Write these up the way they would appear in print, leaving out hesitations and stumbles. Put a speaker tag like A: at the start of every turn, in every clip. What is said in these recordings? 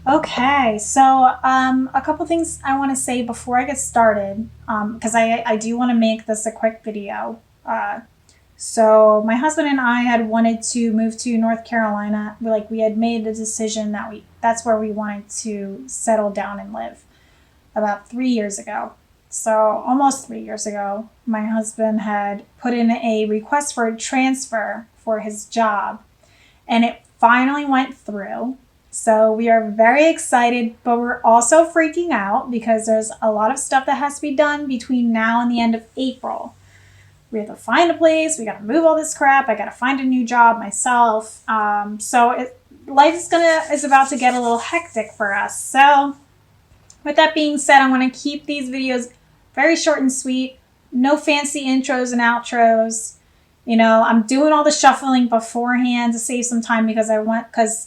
A: Okay, so a couple things I want to say before I get started, because I do want to make this a quick video. So my husband and I had wanted to move to North Carolina. We had made a decision that that's where we wanted to settle down and live about 3 years ago. So almost 3 years ago, my husband had put in a request for a transfer for his job, and it finally went through. So we are very excited, but we're also freaking out because there's a lot of stuff that has to be done between now and the end of April. We have to find a place. We got to move all this crap. I got to find a new job myself. Life is about to get a little hectic for us. So with that being said, I'm going to keep these videos very short and sweet. No fancy intros and outros. I'm doing all the shuffling beforehand to save some time because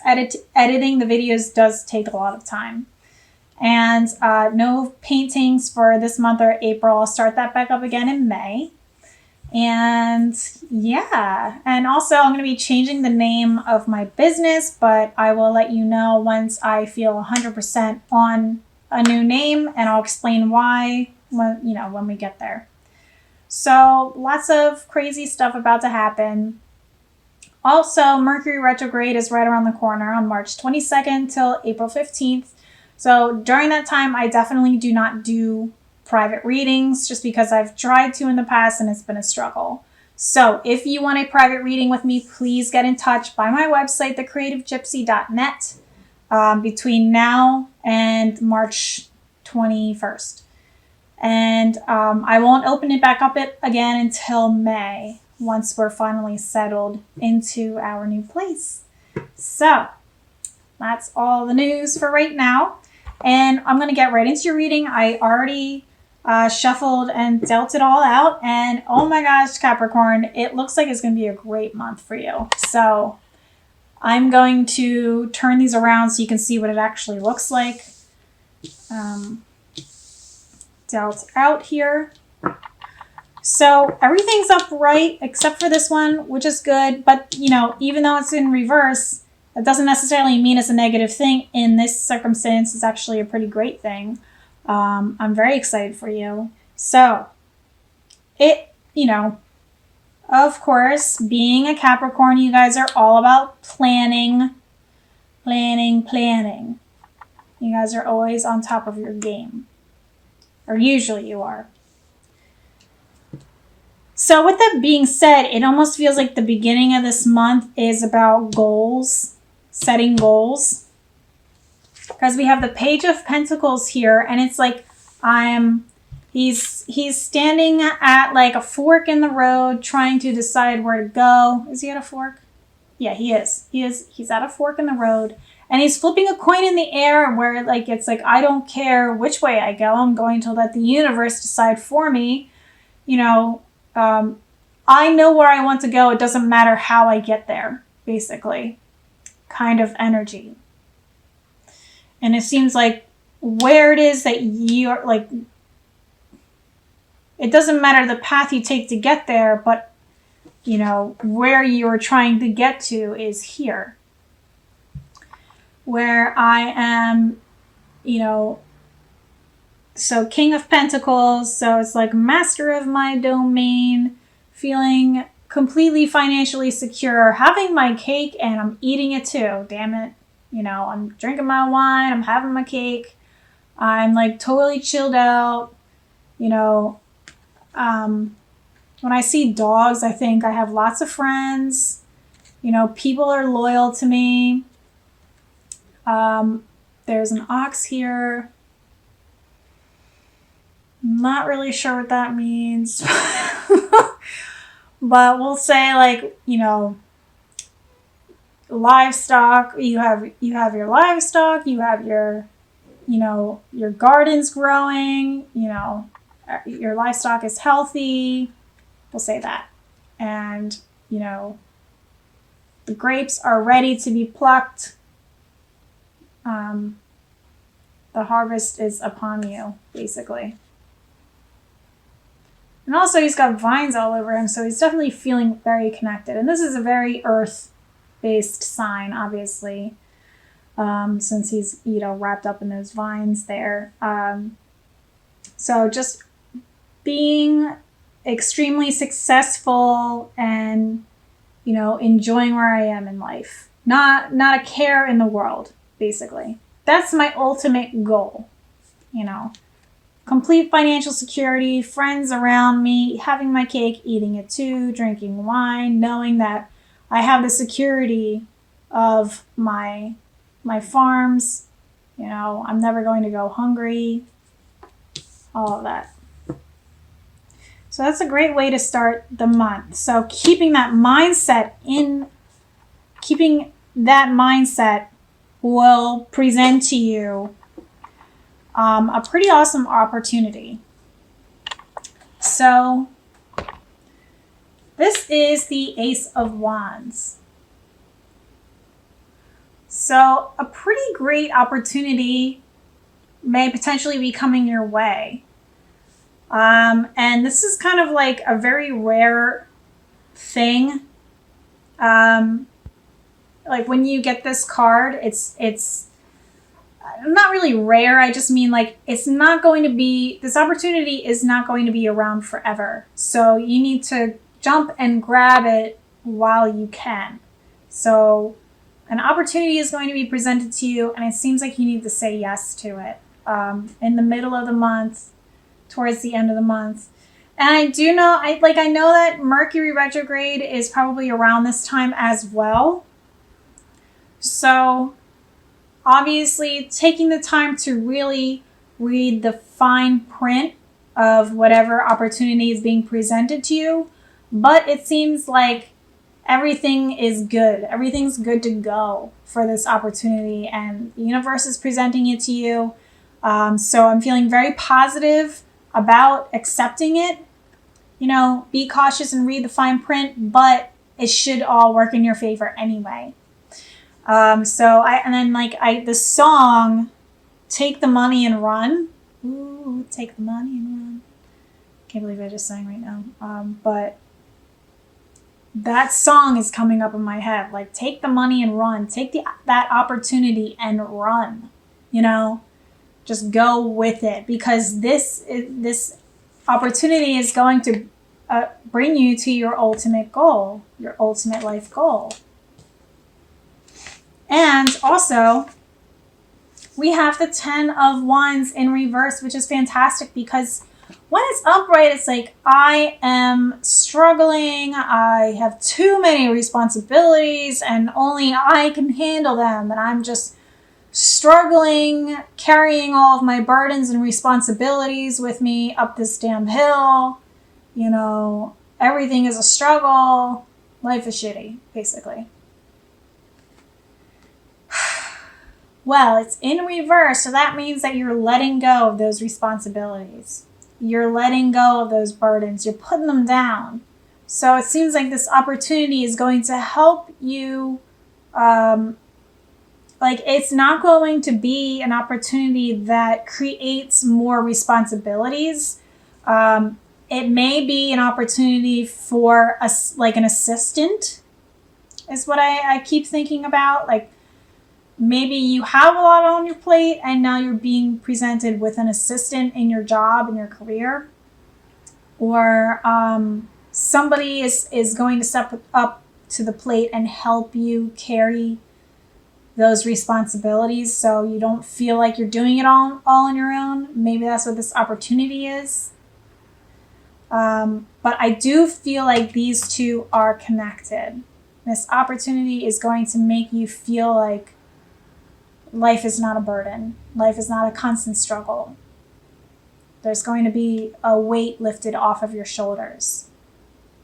A: editing the videos does take a lot of time. And no paintings for this month or April. I'll start that back up again in May. And yeah, and also I'm going to be changing the name of my business, but I will let you know once I feel 100% on a new name, and I'll explain why when we get there. So lots of crazy stuff about to happen. Also, Mercury retrograde is right around the corner on March 22nd till April 15th. So during that time, I definitely do not do private readings just because I've tried to in the past and it's been a struggle. So if you want a private reading with me, please get in touch by my website, thecreativegypsy.net, between now and March 21st. And I won't open it back up again until May, once we're finally settled into our new place. So that's all the news for right now. And I'm going to get right into your reading. I already shuffled and dealt it all out. And oh my gosh, Capricorn, it looks like it's going to be a great month for you. So I'm going to turn these around so you can see what it actually looks like. Dealt out here. So everything's upright except for this one, which is good. But, even though it's in reverse, that doesn't necessarily mean it's a negative thing. In this circumstance, it's actually a pretty great thing. I'm very excited for you. So of course, being a Capricorn, you guys are all about planning. You guys are always on top of your game. Or usually you are. So with that being said, it almost feels like the beginning of this month is about goals, setting goals. Because we have the Page of Pentacles here, and it's like he's standing at like a fork in the road trying to decide where to go. Is he at a fork? Yeah, he is. He's at a fork in the road. And he's flipping a coin in the air where it's like, I don't care which way I go. I'm going to let the universe decide for me. I know where I want to go. It doesn't matter how I get there, basically. Kind of energy. And it seems like where it is that you're like, it doesn't matter the path you take to get there, but, where you're trying to get to is here. Where I am, so King of Pentacles, so it's like master of my domain, feeling completely financially secure, having my cake and I'm eating it too, damn it. I'm drinking my wine, I'm having my cake, I'm like totally chilled out. When I see dogs, I think I have lots of friends. People are loyal to me. There's an ox here. Not really sure what that means. But we'll say livestock. You have your livestock, you have your garden's growing, your livestock is healthy. We'll say that. And, the grapes are ready to be plucked. The harvest is upon you, basically. And also he's got vines all over him, so he's definitely feeling very connected. And this is a very earth-based sign, obviously. since he's, wrapped up in those vines there. So just being extremely successful and, enjoying where I am in life. Not a care in the world, basically. That's my ultimate goal, Complete financial security, friends around me, having my cake, eating it too, drinking wine, knowing that I have the security of my farms. I'm never going to go hungry. All of that. So that's a great way to start the month. So keeping that mindset will present to you a pretty awesome opportunity. So this is the Ace of Wands. So a pretty great opportunity may potentially be coming your way. And this is kind of like a very rare thing. Like when you get this card, it's not really rare. I just mean like this opportunity is not going to be around forever. So you need to jump and grab it while you can. So an opportunity is going to be presented to you, and it seems like you need to say yes to it in the middle of the month, towards the end of the month. And I do know, I know that Mercury retrograde is probably around this time as well. So obviously taking the time to really read the fine print of whatever opportunity is being presented to you. But it seems like everything is good. Everything's good to go for this opportunity, and the universe is presenting it to you. So I'm feeling very positive about accepting it. Be cautious and read the fine print, but it should all work in your favor anyway. The song, Take the Money and Run. Ooh, take the money and run. Can't believe I just sang right now. But that song is coming up in my head. Like, take the money and run. Take that opportunity and run. Just go with it, because this opportunity is going to bring you to your ultimate goal, your ultimate life goal. And also, we have the 10 of Wands in reverse, which is fantastic, because when it's upright, it's like, I am struggling. I have too many responsibilities and only I can handle them. And I'm just struggling, carrying all of my burdens and responsibilities with me up this damn hill. Everything is a struggle. Life is shitty, basically. Well, it's in reverse, so that means that you're letting go of those responsibilities. You're letting go of those burdens. You're putting them down. So it seems like this opportunity is going to help you. It's not going to be an opportunity that creates more responsibilities. It may be an opportunity for an assistant, is what I keep thinking about. Like, maybe you have a lot on your plate and now you're being presented with an assistant in your job, in your career. Or somebody is going to step up to the plate and help you carry those responsibilities, so you don't feel like you're doing it all on your own. Maybe that's what this opportunity is. But I do feel like these two are connected. This opportunity is going to make you feel like life is not a burden. Life is not a constant struggle. There's going to be a weight lifted off of your shoulders.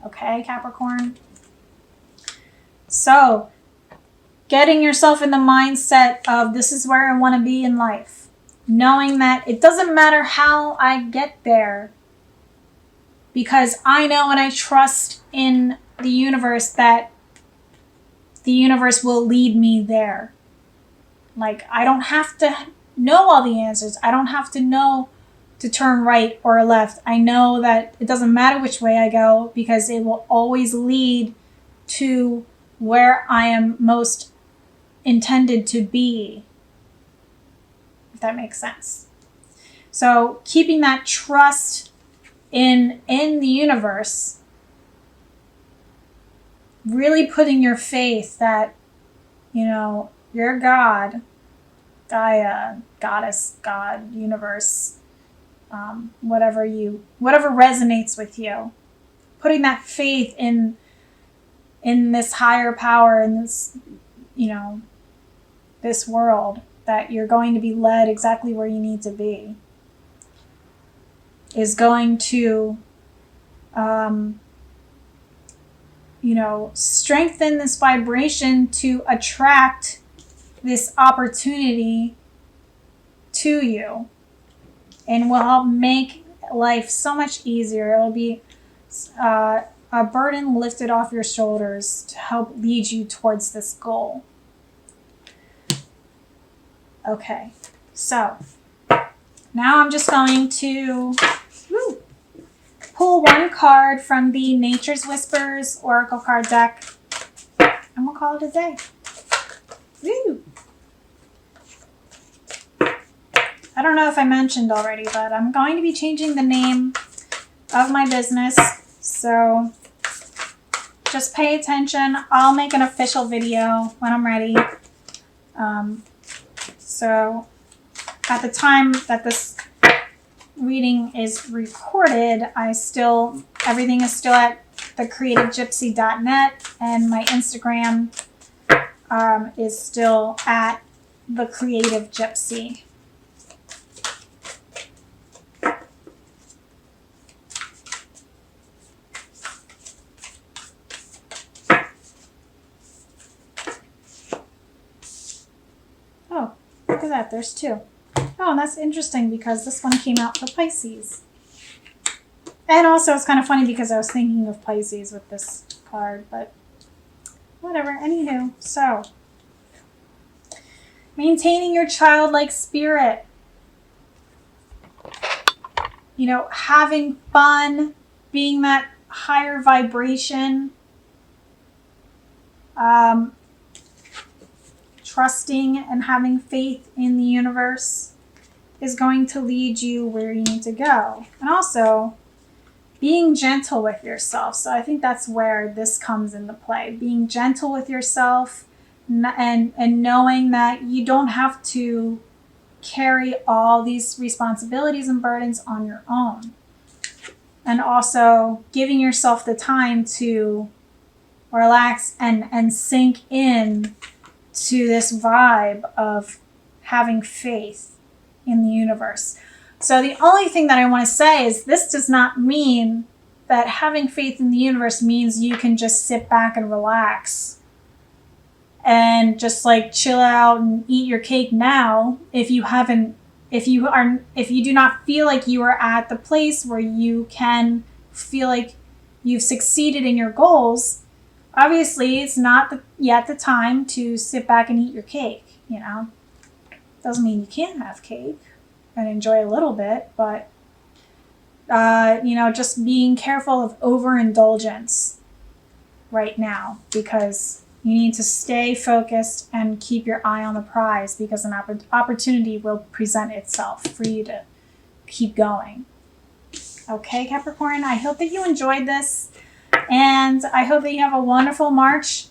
A: Okay, Capricorn? So, getting yourself in the mindset of, this is where I want to be in life. Knowing that it doesn't matter how I get there, because I know and I trust in the universe that the universe will lead me there. Like, I don't have to know all the answers. I don't have to know to turn right or left. I know that it doesn't matter which way I go, because it will always lead to where I am most intended to be, if that makes sense. So keeping that trust in the universe, really putting your faith that, you know, your God, Gaia, goddess, God, universe, whatever resonates with you, putting that faith in this higher power, in this, you know, this world, that you're going to be led exactly where you need to be, is going to, you know, strengthen this vibration to attract this opportunity to you, and will help make life so much easier. It'll be a burden lifted off your shoulders to help lead you towards this goal. Okay, so now I'm just going to pull one card from the Nature's Whispers Oracle card deck, and we'll call it a day. Woo! I don't know if I mentioned already, but I'm going to be changing the name of my business, so just pay attention. I'll make an official video when I'm ready. So at the time that this reading is recorded, everything is still at thecreativegypsy.net, and my Instagram is still at thecreativegypsy. Oh, look at that, there's two. Oh, and that's interesting because this one came out for Pisces. And also it's kind of funny because I was thinking of Pisces with this card, but whatever. Anywho, so maintaining your childlike spirit. You know, having fun, being that higher vibration, trusting and having faith in the universe is going to lead you where you need to go. And also being gentle with yourself. So I think that's where this comes into play. Being gentle with yourself and knowing that you don't have to carry all these responsibilities and burdens on your own. And also giving yourself the time to relax and sink in to this vibe of having faith in the universe. So the only thing that I want to say is this does not mean that having faith in the universe means you can just sit back and relax and just like chill out and eat your cake now if you do not feel like you are at the place where you can feel like you've succeeded in your goals. Obviously, it's not yet the time to sit back and eat your cake, you know. Doesn't mean you can't have cake and enjoy a little bit, but, you know, just being careful of overindulgence right now, because you need to stay focused and keep your eye on the prize, because an opportunity will present itself for you to keep going. Okay, Capricorn, I hope that you enjoyed this. And I hope that you have a wonderful March.